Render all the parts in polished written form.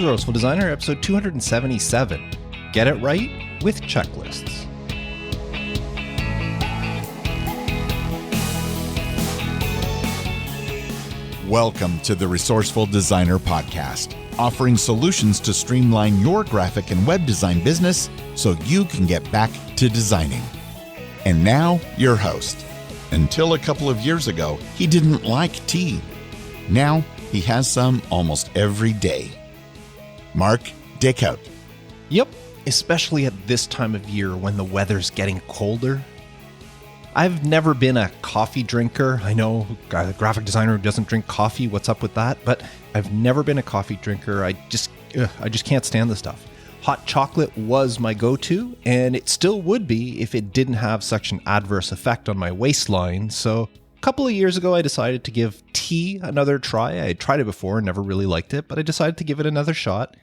Resourceful Designer, episode 277. Get it right with checklists. Welcome to the Resourceful Designer Podcast, offering solutions to streamline your graphic and web design business so you can get back to designing. And now, your host. Until a couple of years ago, he didn't like tea. Now, he has some almost every day. Mark Dickout. Yep, especially at this time of year when the weather's getting colder. I've never been a coffee drinker. I know a graphic designer who doesn't drink coffee, what's up with that? But I've never been a coffee drinker. I just can't stand the stuff. Hot chocolate was my go-to, and it still would be if it didn't have such an adverse effect on my waistline. So a couple of years ago, I decided to give tea another try. I had tried it before and never really liked it, but I decided to give it another shot.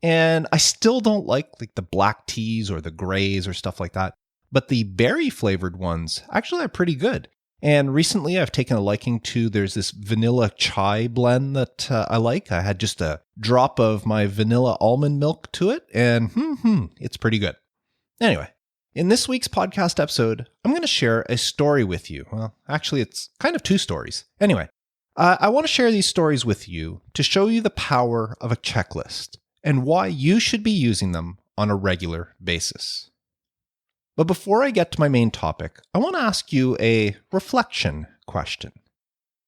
And I still don't like the black teas or the grays or stuff like that. But the berry flavored ones actually are pretty good. And recently I've taken a liking to, there's this vanilla chai blend that I like. I had just a drop of my vanilla almond milk to it, and it's pretty good. Anyway, in this week's podcast episode, I'm going to share a story with you. Well, actually, it's kind of two stories. Anyway, I want to share these stories with you to show you the power of a checklist and why you should be using them on a regular basis. But before I get to my main topic, I want to ask you a reflection question.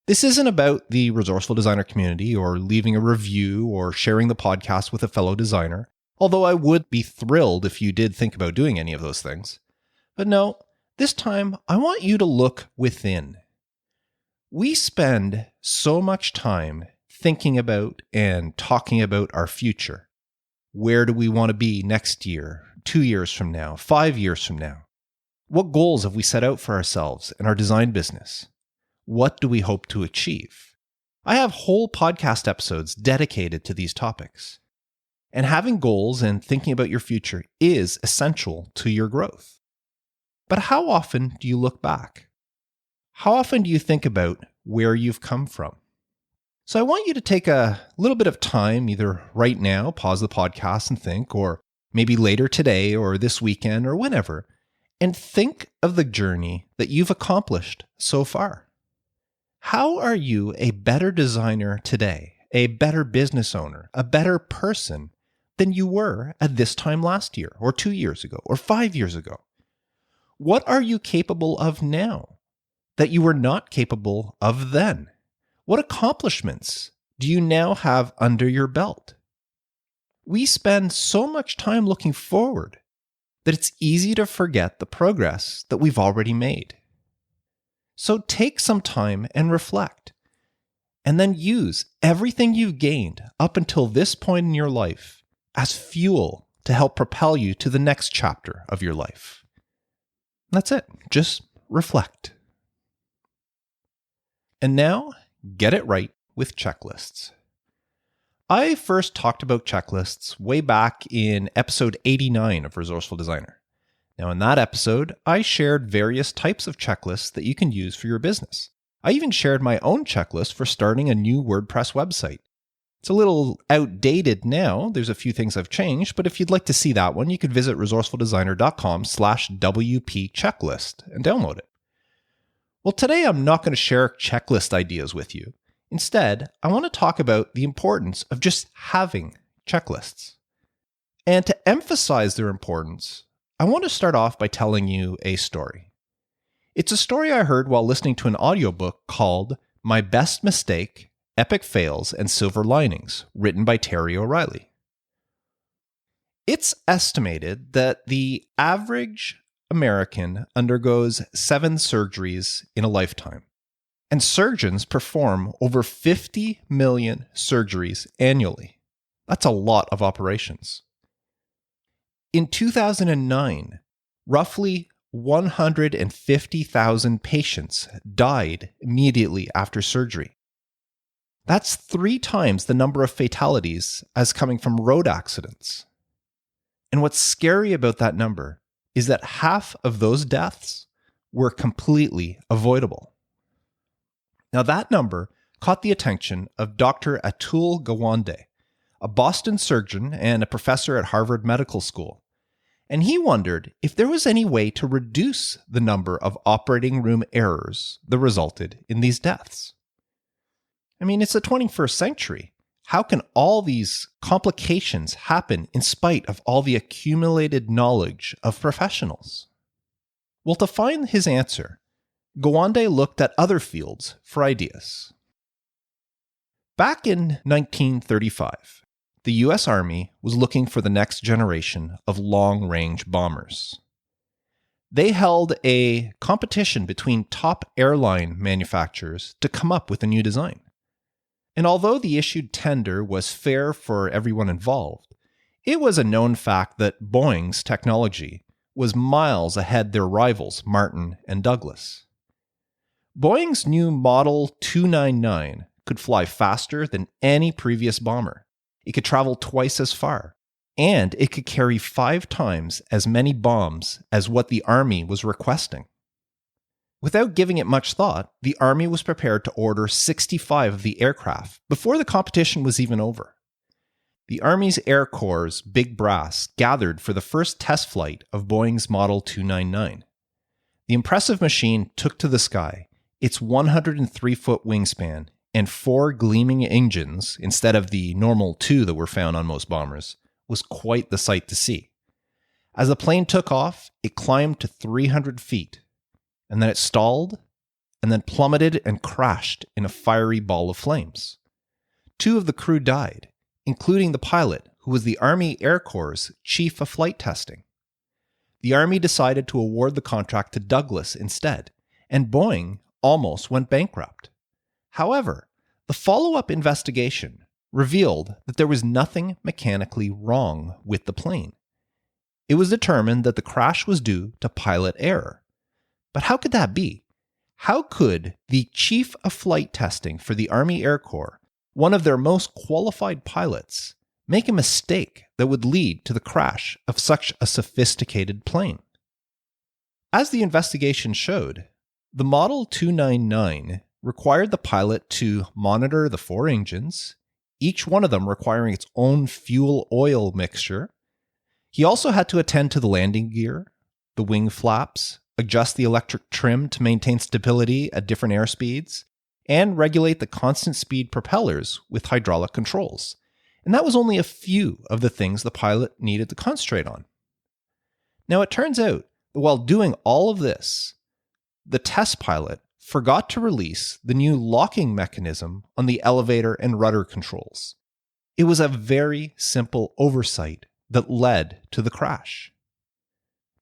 This isn't about the resourceful designer community or leaving a review or sharing the podcast with a fellow designer, although I would be thrilled if you did think about doing any of those things. But no, this time I want you to look within. We spend so much time thinking about and talking about our future. Where do we want to be next year? 2 years from now, 5 years from now? What goals have we set out for ourselves in our design business? What do we hope to achieve? I have whole podcast episodes dedicated to these topics. And having goals and thinking about your future is essential to your growth. But how often do you look back? How often do you think about where you've come from? So I want you to take a little bit of time, either right now, pause the podcast and think, or maybe later today or this weekend or whenever, and think of the journey that you've accomplished so far. How are you a better designer today, a better business owner, a better person than you were at this time last year or 2 years ago or 5 years ago? What are you capable of now that you were not capable of then? What accomplishments do you now have under your belt? We spend so much time looking forward that it's easy to forget the progress that we've already made. So take some time and reflect, and then use everything you've gained up until this point in your life as fuel to help propel you to the next chapter of your life. That's it. Just reflect. And now, get it right with checklists. I first talked about checklists way back in episode 89 of Resourceful Designer. Now, in that episode, I shared various types of checklists that you can use for your business. I even shared my own checklist for starting a new WordPress website. It's a little outdated now. There's a few things I've changed, but if you'd like to see that one, you could visit resourcefuldesigner.com/WP checklist and download it. Well, today I'm not going to share checklist ideas with you. Instead, I want to talk about the importance of just having checklists. And to emphasize their importance, I want to start off by telling you a story. It's a story I heard while listening to an audiobook called My Best Mistake, Epic Fails, and Silver Linings, written by Terry O'Reilly. It's estimated that the average American undergoes 7 surgeries in a lifetime. And surgeons perform over 50 million surgeries annually. That's a lot of operations. In 2009, roughly 150,000 patients died immediately after surgery. That's 3 times the number of fatalities as coming from road accidents. And what's scary about that number is that half of those deaths were completely avoidable. Now, that number caught the attention of Doctor Atul Gawande, a Boston surgeon and a professor at Harvard Medical School. And he wondered if there was any way to reduce the number of operating room errors that resulted in these deaths. I mean, it's the 21st century. How can all these complications happen in spite of all the accumulated knowledge of professionals? Well, to find his answer, Gawande looked at other fields for ideas. Back in 1935, the U.S. Army was looking for the next generation of long-range bombers. They held a competition between top airline manufacturers to come up with a new design. And although the issued tender was fair for everyone involved, it was a known fact that Boeing's technology was miles ahead their rivals Martin and Douglas. Boeing's new Model 299 could fly faster than any previous bomber. It could travel twice as far, and it could carry 5 times as many bombs as what the Army was requesting. Without giving it much thought, the Army was prepared to order 65 of the aircraft before the competition was even over. The Army's Air Corps' big brass gathered for the first test flight of Boeing's Model 299. The impressive machine took to the sky, its 103-foot wingspan, and 4 gleaming engines, instead of the normal 2 that were found on most bombers, was quite the sight to see. As the plane took off, it climbed to 300 feet, and then it stalled, and then plummeted and crashed in a fiery ball of flames. 2 of the crew died, including the pilot, who was the Army Air Corps' chief of flight testing. The Army decided to award the contract to Douglas instead, and Boeing almost went bankrupt. However, the follow-up investigation revealed that there was nothing mechanically wrong with the plane. It was determined that the crash was due to pilot error. But how could that be? How could the chief of flight testing for the Army Air Corps, one of their most qualified pilots, make a mistake that would lead to the crash of such a sophisticated plane? As the investigation showed, the Model 299 required the pilot to monitor the 4 engines, each one of them requiring its own fuel-oil mixture. He also had to attend to the landing gear, the wing flaps, adjust the electric trim to maintain stability at different airspeeds, and regulate the constant speed propellers with hydraulic controls. And that was only a few of the things the pilot needed to concentrate on. Now, it turns out that while doing all of this, the test pilot forgot to release the new locking mechanism on the elevator and rudder controls. It was a very simple oversight that led to the crash.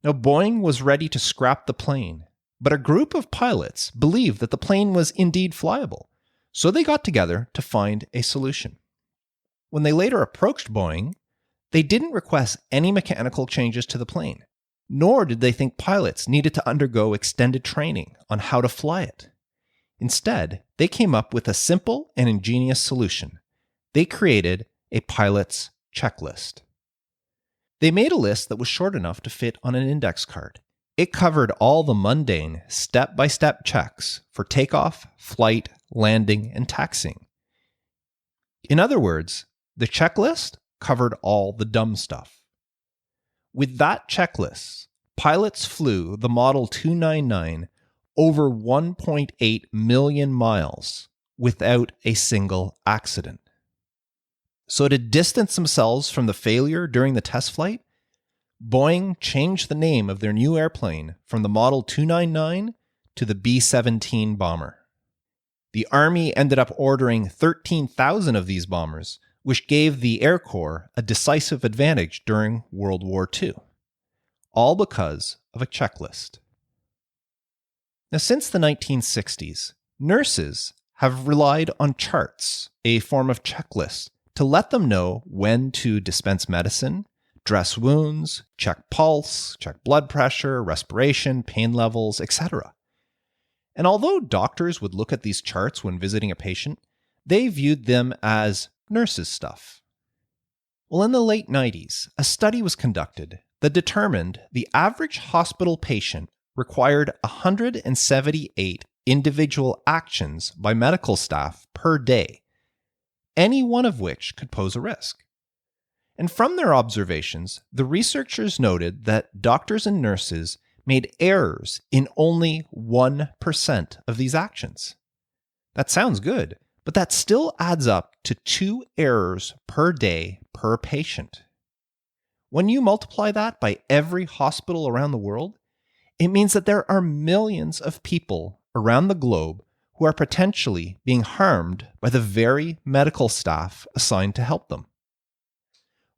Now, Boeing was ready to scrap the plane, but a group of pilots believed that the plane was indeed flyable, so they got together to find a solution. When they later approached Boeing, they didn't request any mechanical changes to the plane, nor did they think pilots needed to undergo extended training on how to fly it. Instead, they came up with a simple and ingenious solution. They created a pilot's checklist. They made a list that was short enough to fit on an index card. It covered all the mundane, step-by-step checks for takeoff, flight, landing, and taxiing. In other words, the checklist covered all the dumb stuff. With that checklist, pilots flew the Model 299 over 1.8 million miles without a single accident. So to distance themselves from the failure during the test flight, Boeing changed the name of their new airplane from the Model 299 to the B-17 bomber. The Army ended up ordering 13,000 of these bombers, which gave the Air Corps a decisive advantage during World War II, all because of a checklist. Now, since the 1960s, nurses have relied on charts, a form of checklist, to let them know when to dispense medicine, dress wounds, check pulse, check blood pressure, respiration, pain levels, etc. And although doctors would look at these charts when visiting a patient, they viewed them as nurses' stuff. Well, in the late 90s, a study was conducted that determined the average hospital patient required 178 individual actions by medical staff per day, any one of which could pose a risk. And from their observations, the researchers noted that doctors and nurses made errors in only 1% of these actions. That sounds good, but that still adds up to 2 errors per day per patient. When you multiply that by every hospital around the world, it means that there are millions of people around the globe who are potentially being harmed by the very medical staff assigned to help them.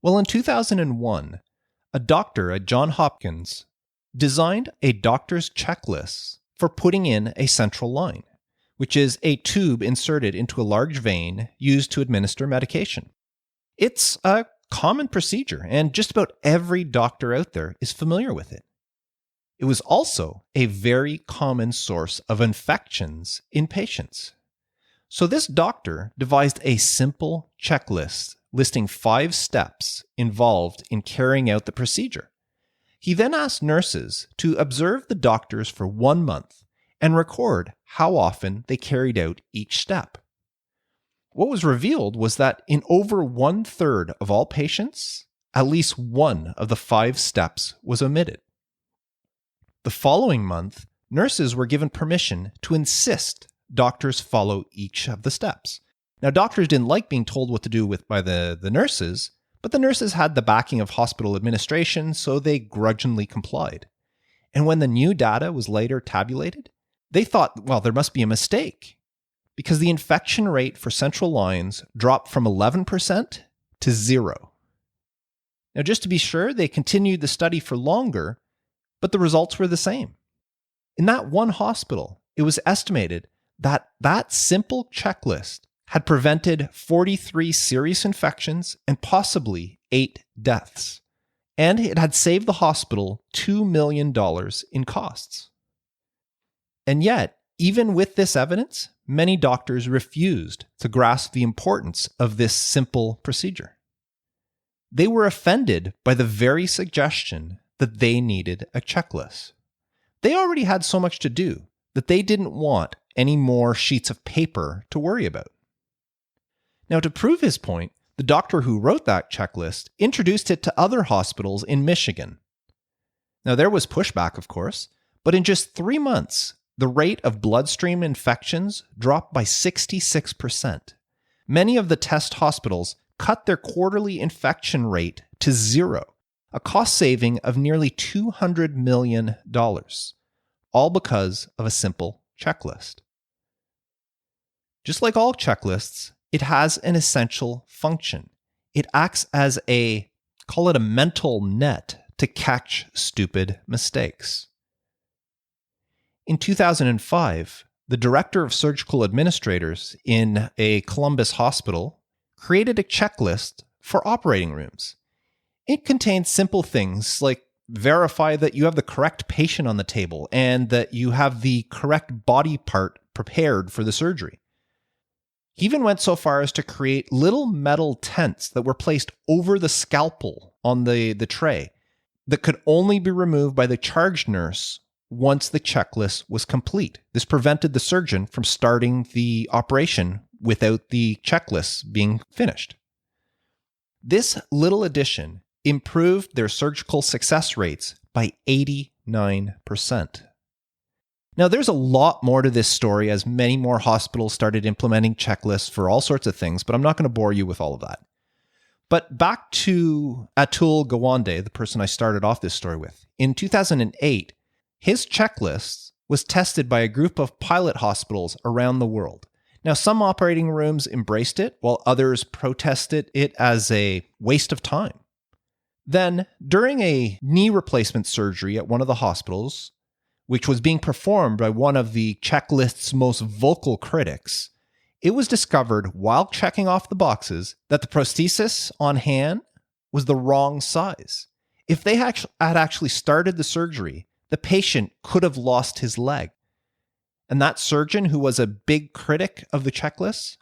Well, in 2001, a doctor at Johns Hopkins designed a doctor's checklist for putting in a central line, which is a tube inserted into a large vein used to administer medication. It's a common procedure, and just about every doctor out there is familiar with it. It was also a very common source of infections in patients. So this doctor devised a simple checklist listing 5 steps involved in carrying out the procedure. He then asked nurses to observe the doctors for 1 month and record how often they carried out each step. What was revealed was that in over 1/3 of all patients, at least one of the 5 steps was omitted. The following month, nurses were given permission to insist doctors follow each of the steps. Now, doctors didn't like being told what to do by the nurses, but the nurses had the backing of hospital administration, so they grudgingly complied. And when the new data was later tabulated, they thought, well, there must be a mistake, because the infection rate for central lines dropped from 11% to 0. Now, just to be sure, they continued the study for longer, but the results were the same. In that one hospital, it was estimated that that simple checklist had prevented 43 serious infections and possibly 8 deaths. And it had saved the hospital $2 million in costs. And yet, even with this evidence, many doctors refused to grasp the importance of this simple procedure. They were offended by the very suggestion that they needed a checklist. They already had so much to do that they didn't want any more sheets of paper to worry about. Now, to prove his point, the doctor who wrote that checklist introduced it to other hospitals in Michigan. Now, there was pushback, of course, but in just 3 months, the rate of bloodstream infections dropped by 66%. Many of the test hospitals cut their quarterly infection rate to 0, a cost saving of nearly $200 million, all because of a simple checklist. Just like all checklists, it has an essential function. It acts as call it a mental net to catch stupid mistakes. In 2005, the director of surgical administrators in a Columbus hospital created a checklist for operating rooms. It contains simple things like verify that you have the correct patient on the table and that you have the correct body part prepared for the surgery. He even went so far as to create little metal tents that were placed over the scalpel on the tray that could only be removed by the charge nurse once the checklist was complete. This prevented the surgeon from starting the operation without the checklist being finished. This little addition improved their surgical success rates by 89%. Now, there's a lot more to this story as many more hospitals started implementing checklists for all sorts of things, but I'm not going to bore you with all of that. But back to Atul Gawande, the person I started off this story with. In 2008, his checklist was tested by a group of pilot hospitals around the world. Now, some operating rooms embraced it, while others protested it as a waste of time. Then, during a knee replacement surgery at one of the hospitals, which was being performed by one of the checklist's most vocal critics, it was discovered while checking off the boxes that the prosthesis on hand was the wrong size. If they had actually started the surgery, the patient could have lost his leg. And that surgeon, who was a big critic of the checklist,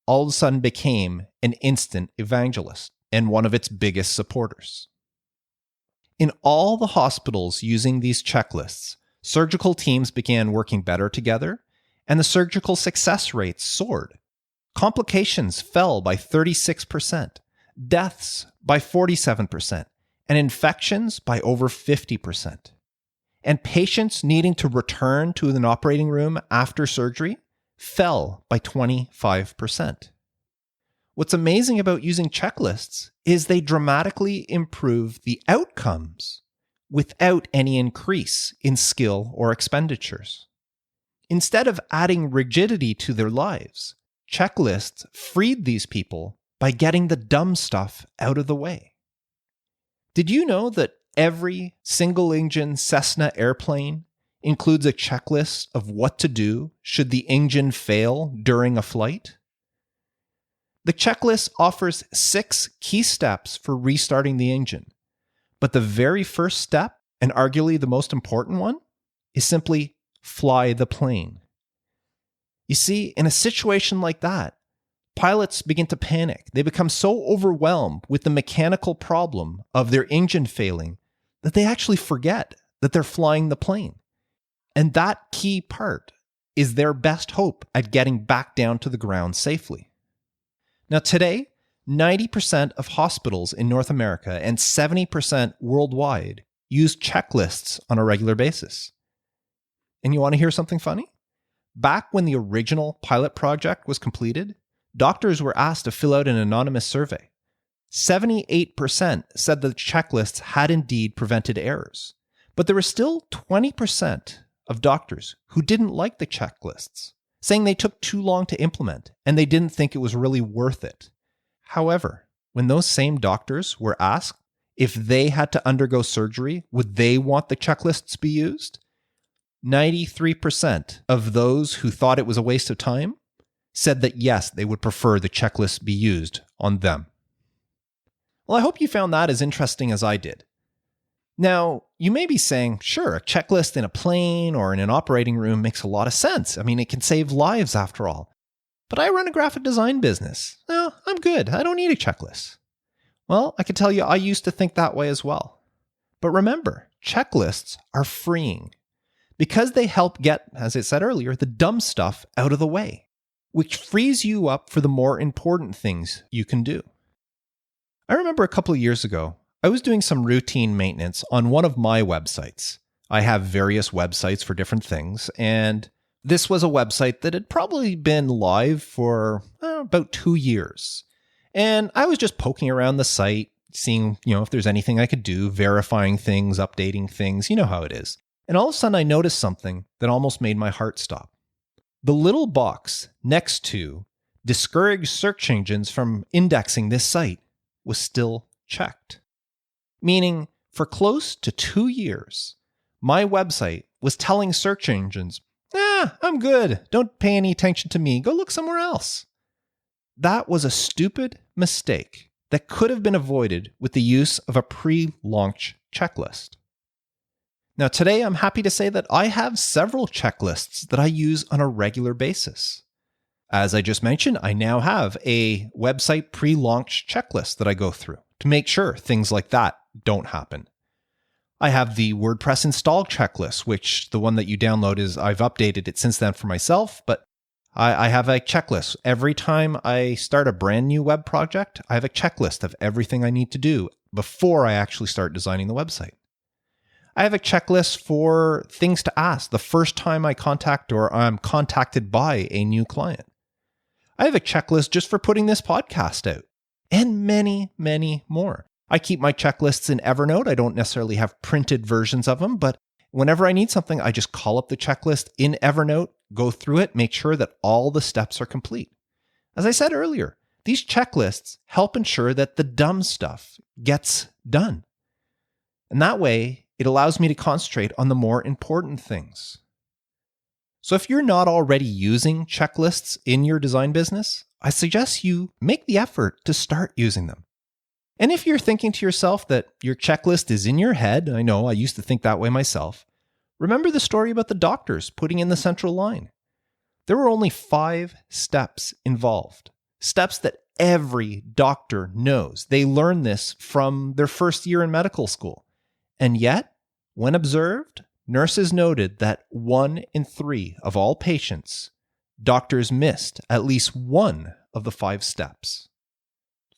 all of a sudden became an instant evangelist and one of its biggest supporters. In all the hospitals using these checklists, surgical teams began working better together, and the surgical success rates soared. Complications fell by 36%. deaths by 47%, and infections by over 50%. And patients needing to return to an operating room after surgery fell by 25%. What's amazing about using checklists is they dramatically improve the outcomes without any increase in skill or expenditures. Instead of adding rigidity to their lives, checklists freed these people by getting the dumb stuff out of the way. Did you know that every single-engine Cessna airplane includes a checklist of what to do should the engine fail during a flight? The checklist offers 6 key steps for restarting the engine, but the very first step, and arguably the most important one, is simply fly the plane. You see, in a situation like that, pilots begin to panic. They become so overwhelmed with the mechanical problem of their engine failing that they actually forget that they're flying the plane. And that key part is their best hope at getting back down to the ground safely. Now today, 90% of hospitals in North America and 70% worldwide use checklists on a regular basis. And you want to hear something funny? Back when the original pilot project was completed, doctors were asked to fill out an anonymous survey. 78% said the checklists had indeed prevented errors, but there were still 20% of doctors who didn't like the checklists, saying they took too long to implement and they didn't think it was really worth it. However, when those same doctors were asked if they had to undergo surgery, would they want the checklists be used? 93% of those who thought it was a waste of time said that yes, they would prefer the checklist be used on them. Well, I hope you found that as interesting as I did. Now, you may be saying, sure, a checklist in a plane or in an operating room makes a lot of sense. I mean, it can save lives after all. But I run a graphic design business. No, I'm good. I don't need a checklist. Well, I can tell you I used to think that way as well. But remember, checklists are freeing because they help get, as I said earlier, the dumb stuff out of the way, which frees you up for the more important things you can do. I remember a couple of years ago, I was doing some routine maintenance on one of my websites. I have various websites for different things, and this was a website that had probably been live for about 2 years. And I was just poking around the site, seeing, if there's anything I could do, verifying things, updating things, you know how it is. And all of a sudden I noticed something that almost made my heart stop. The little box next to discourage search engines from indexing this site was still checked. Meaning, for close to 2 years, my website was telling search engines, I'm good. Don't pay any attention to me. Go look somewhere else. That was a stupid mistake that could have been avoided with the use of a pre-launch checklist. Now, today, I'm happy to say that I have several checklists that I use on a regular basis. As I just mentioned, I now have a website pre-launch checklist that I go through to make sure things like that don't happen. I have the WordPress install checklist, which the one that you download is, I've updated it since then for myself, but I have a checklist. Every time I start a brand new web project, I have a checklist of everything I need to do before I actually start designing the website. I have a checklist for things to ask the first time I contact or I'm contacted by a new client. I have a checklist just for putting this podcast out, and many, many more. I keep my checklists in Evernote. I don't necessarily have printed versions of them, but whenever I need something, I just call up the checklist in Evernote, go through it, make sure that all the steps are complete. As I said earlier, these checklists help ensure that the dumb stuff gets done. And that way, it allows me to concentrate on the more important things. So if you're not already using checklists in your design business, I suggest you make the effort to start using them. And if you're thinking to yourself that your checklist is in your head, I know I used to think that way myself, remember the story about the doctors putting in the central line. There were only 5 steps involved, steps that every doctor knows. They learn this from their first year in medical school. And yet, when observed, nurses noted that 1 in 3 of all patients, doctors missed at least one of the 5 steps.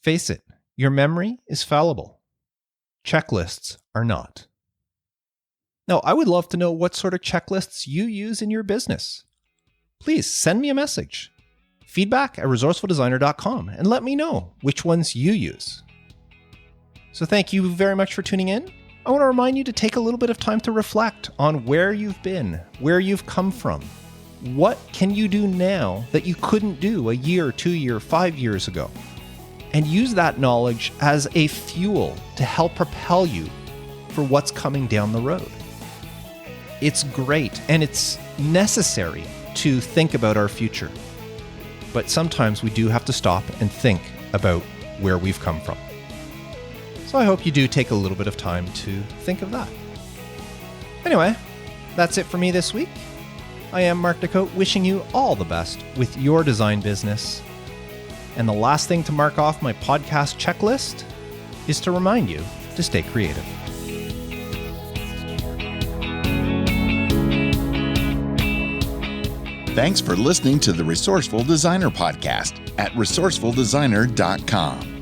Face it, Your memory is fallible. Checklists are not. Now, I would love to know what sort of checklists you use in your business. Please send me a message. feedback@resourcefuldesigner.com and let me know which ones you use. So thank you very much for tuning in. I want to remind you to take a little bit of time to reflect on where you've been, where you've come from. What can you do now that you couldn't do a year, 2 years, 5 years ago? And use that knowledge as a fuel to help propel you for what's coming down the road. It's great and it's necessary to think about our future. But sometimes we do have to stop and think about where we've come from. So I hope you do take a little bit of time to think of that. Anyway, that's it for me this week. I am Mark Decote, wishing you all the best with your design business. And the last thing to mark off my podcast checklist is to remind you to stay creative. Thanks for listening to the Resourceful Designer Podcast at resourcefuldesigner.com.